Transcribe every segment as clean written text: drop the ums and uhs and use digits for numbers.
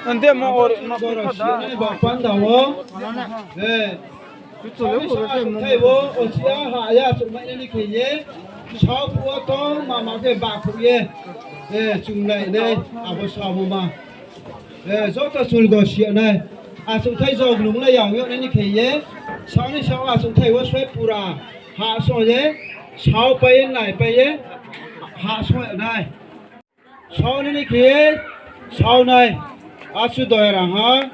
Nanti mau orang mau thầy vô ở chia hạ ya chúng mày đi kể nhé sáu bữa to mà cái bạc cũng nhé chúng này đây vô sáu mà rất là sôi gò xịa này chúng thầy rồi đúng là giàu nhớ nên kể nhé sáu này sáu chúng thầy vô xoay pura hạ soi nhé sáu bay này bay nhé hạ soi ở này sáu này kể sáu này chú đòi rằng ha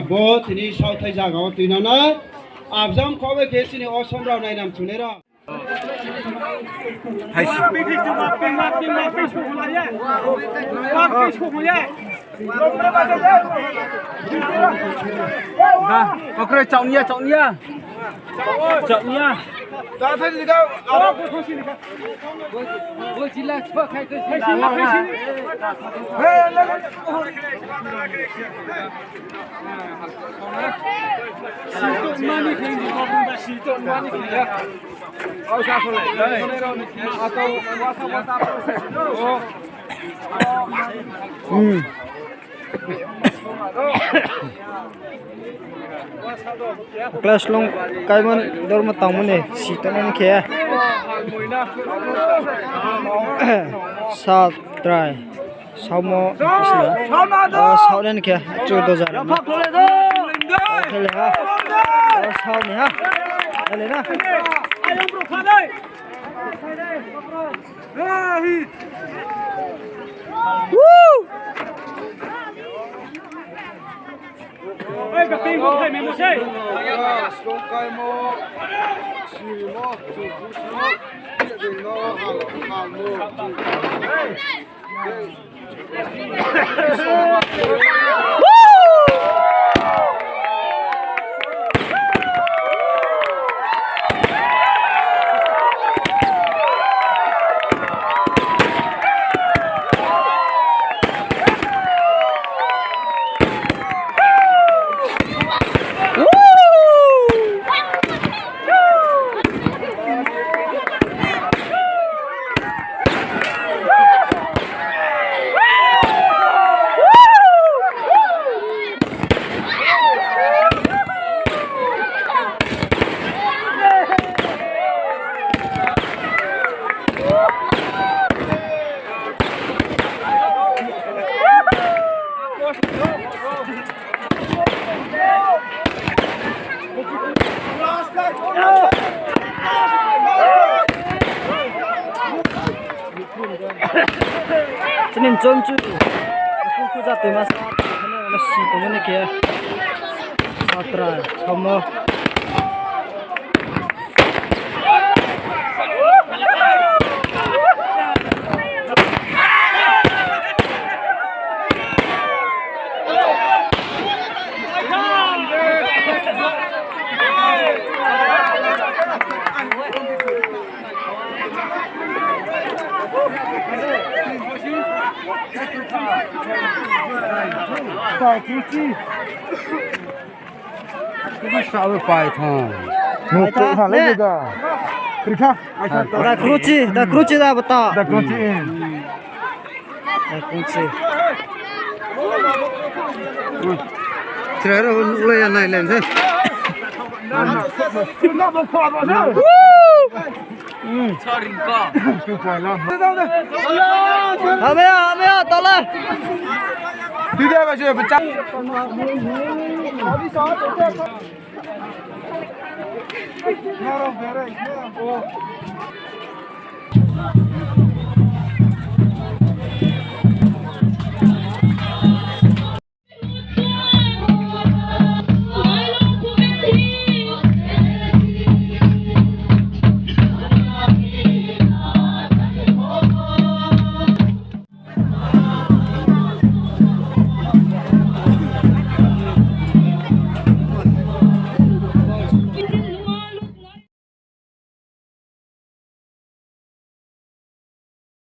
bố thì đi sáu thầy già gạo tùy nó nói 앞장 거기 계시니 어섬라고 나이 남투네라 하이씨 그래 trọng nha 자 사진 이거 뭐 질라 쳐 khai tôi 많이 굉장히 고픈다 시전 많이 굉장히 자 소리 아까 Class long kaiman dorma tangmane sitanan khe sat try samo isla saudan khe 14000 khele ha sau ni ha khele na ê gặp tin không thầy mình một xe xuống cây mô xì mô chủ phú xí địa đình nó hàng mô Sinin jonju ku ja te mas khane si to mane ke satra samo cái sao với bài thằng một chỗ thằng lấy được à 그렇게 나 그렇지 나 봤다 나 그렇지 나 그렇지 그래라 올라야 나이 렌세 차린가 하메야 떠라 뒤에 가셔 붙잡 어디서